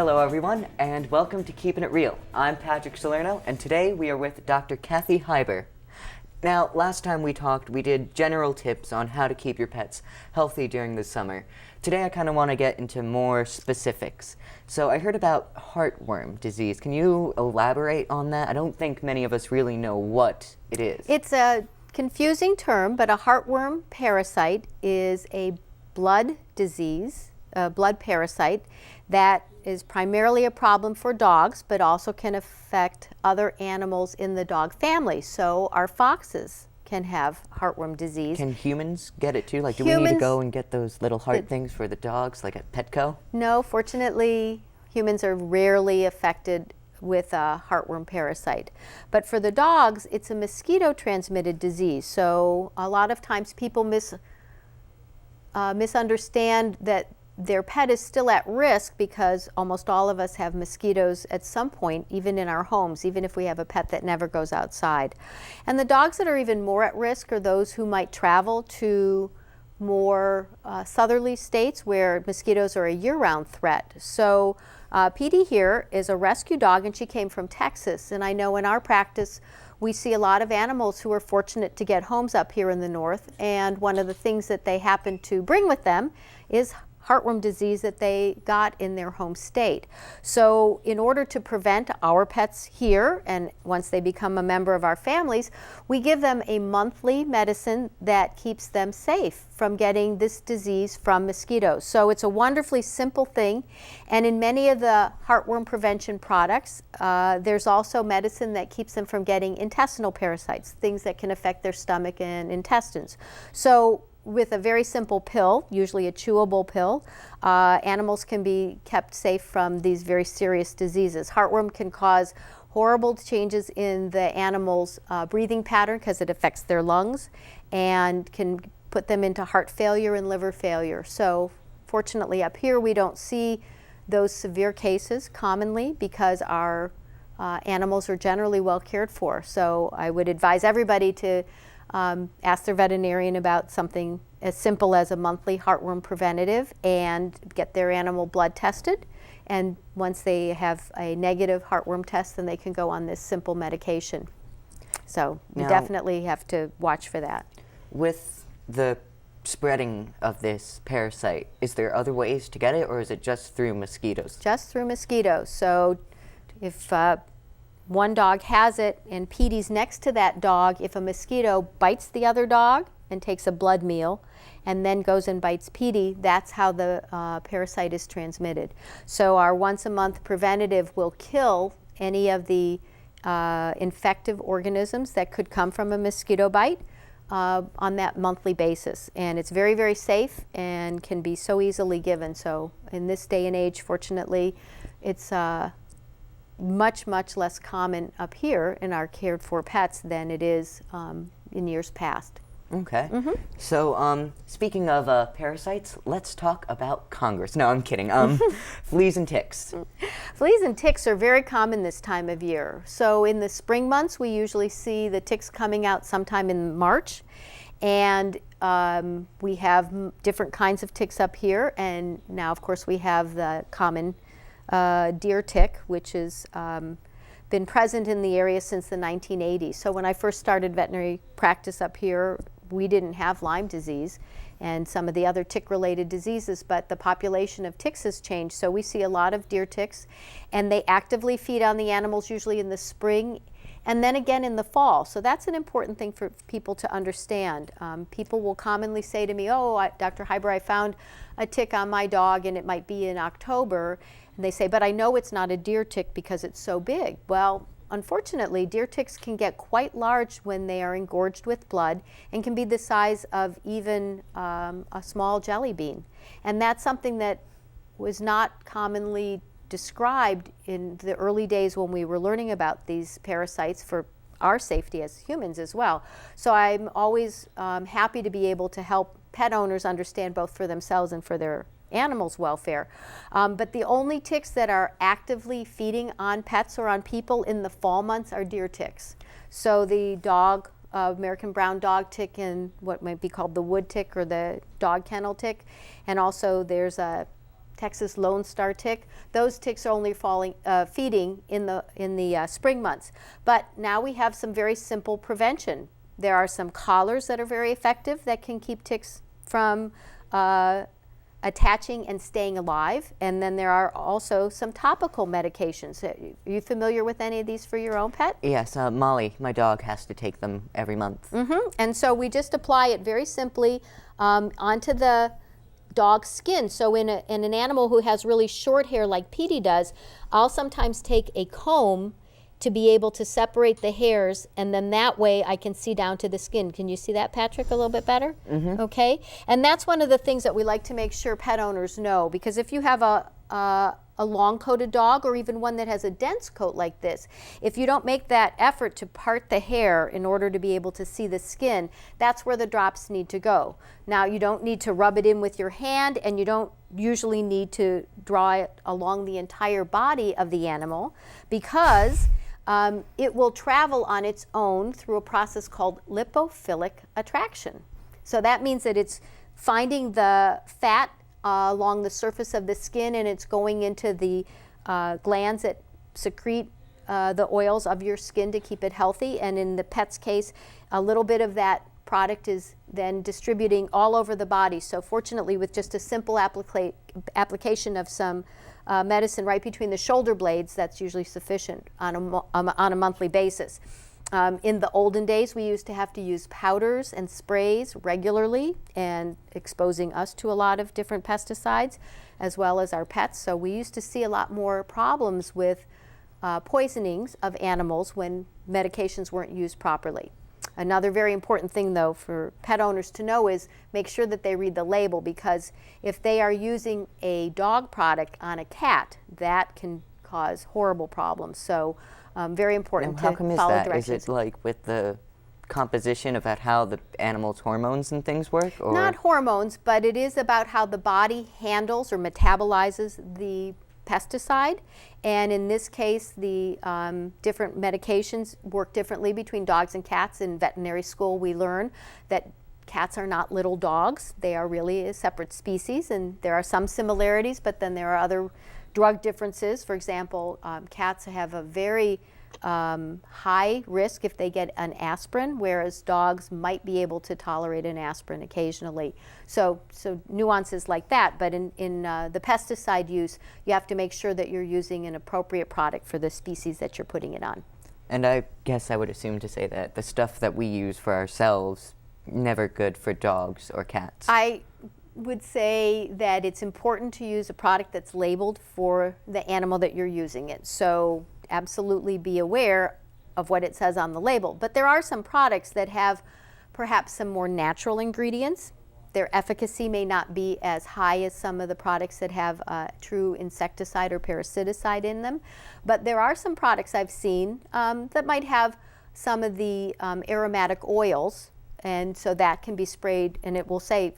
Hello everyone, and welcome to Keeping It Real. I'm Patrick Salerno, and today we are with Dr. Kathy Heiber. Now, last time we talked, we did general tips on how to keep your pets healthy during the summer. Today I kind of want to get into more specifics. So I heard about heartworm disease. Can you elaborate on that? I don't think many of us really know what it is. It's a confusing term, but a heartworm parasite is a blood disease, a blood parasite that is primarily a problem for dogs, but also can affect other animals in the dog family. So our foxes can have heartworm disease. Can humans get it too? Like, do we need to go and get those little heart things for the dogs, like at Petco? No, fortunately, humans are rarely affected with a heartworm parasite. But for the dogs, it's a mosquito-transmitted disease. So a lot of times people misunderstand that their pet is still at risk because almost all of us have mosquitoes at some point, even in our homes, even if we have a pet that never goes outside. And the dogs that are even more at risk are those who might travel to more southerly states where mosquitoes are a year-round threat. So Petey here is a rescue dog, and she came from Texas. And I know in our practice we see a lot of animals who are fortunate to get homes up here in the north, and one of the things that they happen to bring with them is heartworm disease that they got in their home state. So in order to prevent our pets here, and once they become a member of our families, we give them a monthly medicine that keeps them safe from getting this disease from mosquitoes. So it's a wonderfully simple thing, and in many of the heartworm prevention products, there's also medicine that keeps them from getting intestinal parasites, things that can affect their stomach and intestines. So with a very simple pill, usually a chewable pill, animals can be kept safe from these very serious diseases. Heartworm can cause horrible changes in the animal's breathing pattern because it affects their lungs and can put them into heart failure and liver failure. So fortunately up here we don't see those severe cases commonly because our animals are generally well cared for. So I would advise everybody to ask their veterinarian about something as simple as a monthly heartworm preventative and get their animal blood tested. And once they have a negative heartworm test, then they can go on this simple medication. So you definitely have to watch for that. With the spreading of this parasite, is there other ways to get it, or is it just through mosquitoes? Just through mosquitoes. So if one dog has it and Petey's next to that dog, if a mosquito bites the other dog and takes a blood meal and then goes and bites Petey, that's how the parasite is transmitted. So our once a month preventative will kill any of the infective organisms that could come from a mosquito bite on that monthly basis. And it's very, very safe and can be so easily given. So in this day and age, fortunately, it's much, much less common up here in our cared for pets than it is in years past. Okay. So speaking of parasites, let's talk about Congress. No, I'm kidding. Fleas and ticks. Fleas and ticks are very common this time of year. So in the spring months, we usually see the ticks coming out sometime in March. And we have different kinds of ticks up here. And now, of course, we have the common deer tick, which has been present in the area since the 1980s. So when I first started veterinary practice up here, we didn't have Lyme disease and some of the other tick-related diseases, but the population of ticks has changed. So we see a lot of deer ticks, and they actively feed on the animals usually in the spring and then again in the fall. So that's an important thing for people to understand. People will commonly say to me, Dr. Heiber, I found a tick on my dog and it might be in October. And they say, but I know it's not a deer tick because it's so big. Well, unfortunately, deer ticks can get quite large when they are engorged with blood and can be the size of even a small jelly bean. And that's something that was not commonly described in the early days when we were learning about these parasites for our safety as humans as well. So I'm always happy to be able to help pet owners understand both for themselves and for their animals' welfare. But the only ticks that are actively feeding on pets or on people in the fall months are deer ticks. So the dog, American brown dog tick and what might be called the wood tick or the dog kennel tick. And also there's a Texas Lone Star tick. Those ticks are only feeding in the spring months. But now we have some very simple prevention. There are some collars that are very effective that can keep ticks from attaching and staying alive. And then there are also some topical medications. Are you familiar with any of these for your own pet? Yes, Molly, my dog, has to take them every month. And so we just apply it very simply onto the dog's skin. So in an animal who has really short hair like Petey does, I'll sometimes take a comb to be able to separate the hairs, and then that way I can see down to the skin. Can you see that, Patrick, a little bit better? Okay. And that's one of the things that we like to make sure pet owners know, because if you have a long-coated dog, or even one that has a dense coat like this, if you don't make that effort to part the hair in order to be able to see the skin, that's where the drops need to go. Now, you don't need to rub it in with your hand, and you don't usually need to draw it along the entire body of the animal, because it will travel on its own through a process called lipophilic attraction. So that means that it's finding the fat along the surface of the skin, and it's going into the glands that secrete the oils of your skin to keep it healthy. And in the pet's case, a little bit of that product is then distributing all over the body. So fortunately, with just a simple application of some medicine right between the shoulder blades, that's usually sufficient on a monthly basis. In the olden days, we used to have to use powders and sprays regularly, and exposing us to a lot of different pesticides as well as our pets. So we used to see a lot more problems with poisonings of animals when medications weren't used properly. Another very important thing, though, for pet owners to know is make sure that they read the label, because if they are using a dog product on a cat, that can cause horrible problems. So very important How to come is follow that? directions. Is it like with the composition about how the animal's hormones and things work? Or? Not hormones, but it is about how the body handles or metabolizes the pesticide. And in this case, the different medications work differently between dogs and cats. In veterinary school, we learn that cats are not little dogs. They are really a separate species, and there are some similarities, but then there are other drug differences. For example, cats have a very high risk if they get an aspirin, whereas dogs might be able to tolerate an aspirin occasionally. So nuances like that. But in the pesticide use, you have to make sure that you're using an appropriate product for the species that you're putting it on. And I guess I would assume to say that the stuff that we use for ourselves, never good for dogs or cats. I would say that it's important to use a product that's labeled for the animal that you're using it. So absolutely be aware of what it says on the label. But there are some products that have perhaps some more natural ingredients. Their efficacy may not be as high as some of the products that have true insecticide or parasiticide in them. But there are some products I've seen that might have some of the aromatic oils, and so that can be sprayed, and it will safe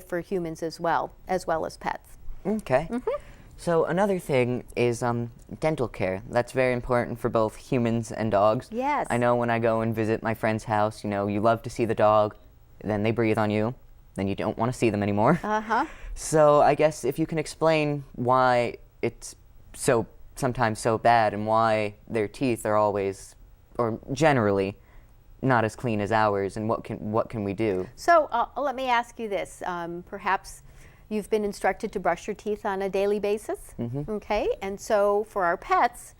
for humans as well as pets. Okay. So another thing is dental care. That's very important for both humans and dogs. Yes. I know when I go and visit my friend's house, you love to see the dog, then they breathe on you, then you don't want to see them anymore. So I guess if you can explain why it's sometimes so bad, and why their teeth are always, or generally, not as clean as ours, and what can we do? So let me ask you this. Perhaps you've been instructed to brush your teeth on a daily basis, okay? And so for our pets,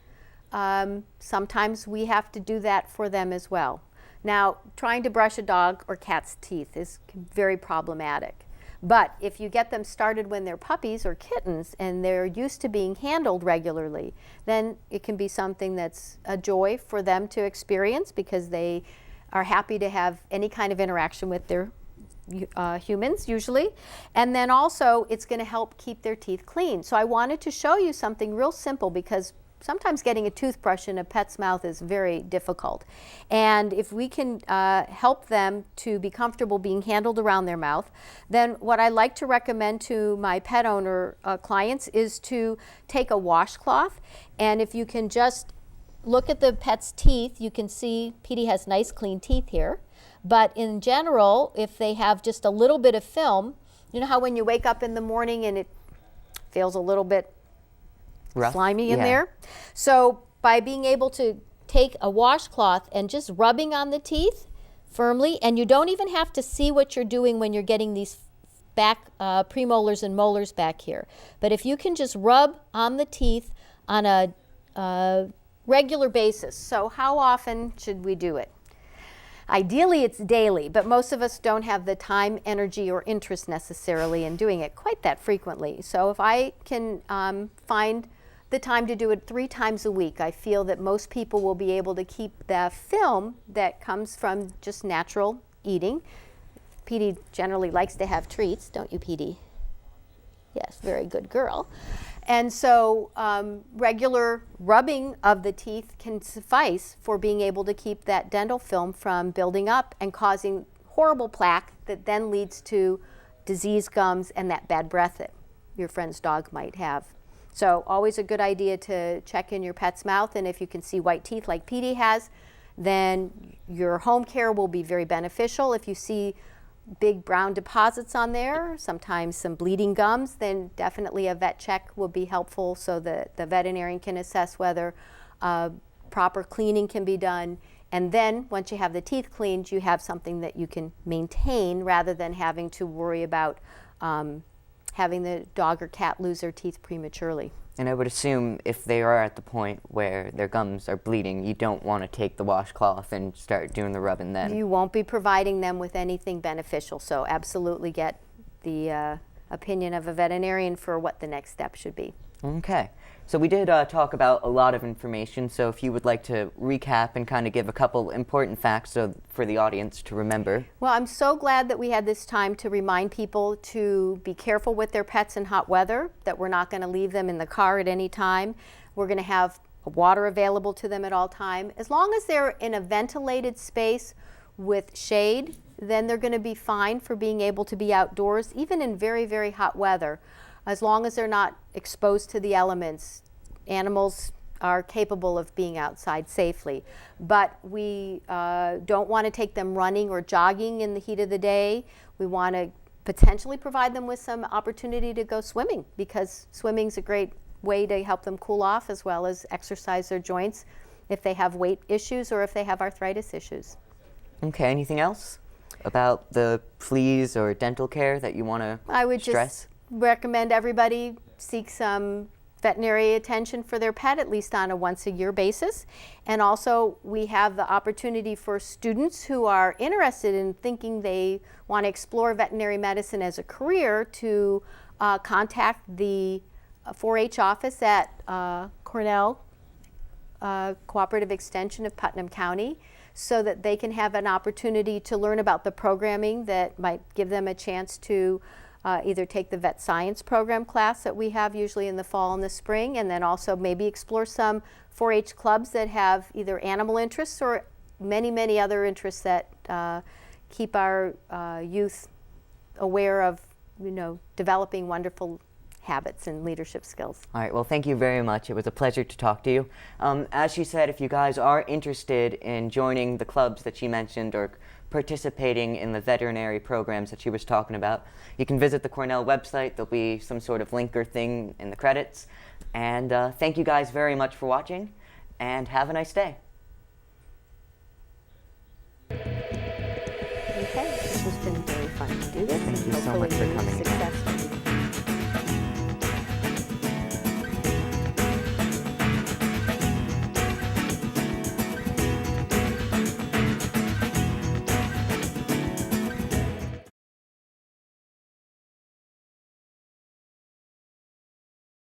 sometimes we have to do that for them as well. Now, trying to brush a dog or cat's teeth is very problematic. But if you get them started when they're puppies or kittens and they're used to being handled regularly, then it can be something that's a joy for them to experience, because they are happy to have any kind of interaction with their humans usually. And then also it's going to help keep their teeth clean. So I wanted to show you something real simple, because sometimes getting a toothbrush in a pet's mouth is very difficult. And if we can help them to be comfortable being handled around their mouth, then what I like to recommend to my pet owner clients is to take a washcloth, and if you can just look at the pet's teeth, you can see Petey has nice clean teeth here. But in general, if they have just a little bit of film, you know how when you wake up in the morning and it feels a little bit Rough? slimy in Yeah. there. So by being able to take a washcloth and just rubbing on the teeth firmly, and you don't even have to see what you're doing when you're getting these back premolars and molars back here. But if you can just rub on the teeth on a regular basis. So how often should we do it? Ideally, it's daily, but most of us don't have the time, energy, or interest necessarily in doing it quite that frequently. So if I can find the time to do it 3 times a week, I feel that most people will be able to keep the film that comes from just natural eating. Petey generally likes to have treats, don't you, Petey? Yes, very good girl. And so regular rubbing of the teeth can suffice for being able to keep that dental film from building up and causing horrible plaque that then leads to diseased gums and that bad breath that your friend's dog might have. So always a good idea to check in your pet's mouth, and if you can see white teeth like Petey has, then your home care will be very beneficial. If you see big brown deposits on there, sometimes some bleeding gums, then definitely a vet check will be helpful so that the veterinarian can assess whether proper cleaning can be done. And then once you have the teeth cleaned, you have something that you can maintain rather than having to worry about having the dog or cat lose their teeth prematurely. And I would assume if they are at the point where their gums are bleeding, you don't want to take the washcloth and start doing the rubbing then. You won't be providing them with anything beneficial, so absolutely get the opinion of a veterinarian for what the next step should be. Okay. So we did talk about a lot of information, so if you would like to recap and kind of give a couple important facts for the audience to remember. Well, I'm so glad that we had this time to remind people to be careful with their pets in hot weather, that we're not going to leave them in the car at any time. We're going to have water available to them at all time. As long as they're in a ventilated space with shade, then they're going to be fine for being able to be outdoors, even in very, very hot weather. As long as they're not exposed to the elements, animals are capable of being outside safely. But we don't want to take them running or jogging in the heat of the day. We want to potentially provide them with some opportunity to go swimming, because swimming's a great way to help them cool off as well as exercise their joints if they have weight issues or if they have arthritis issues. Okay, anything else about the fleas or dental care that you want to I would stress? just recommend everybody seek some veterinary attention for their pet, at least on a once-a-year basis. And also, we have the opportunity for students who are interested in thinking they want to explore veterinary medicine as a career to contact the 4-H office at Cornell Cooperative Extension of Putnam County, so that they can have an opportunity to learn about the programming that might give them a chance to either take the vet science program class that we have usually in the fall and the spring, and then also maybe explore some 4-H clubs that have either animal interests or many, many other interests that keep our youth aware of, developing wonderful habits and leadership skills. All right, well, thank you very much. It was a pleasure to talk to you. As she said, if you guys are interested in joining the clubs that she mentioned or participating in the veterinary programs that she was talking about, you can visit the Cornell website. There'll be some sort of link or thing in the credits. And thank you guys very much for watching, and have a nice day. Okay, this has been very fun to do this. Thank you and so much for hopefully coming.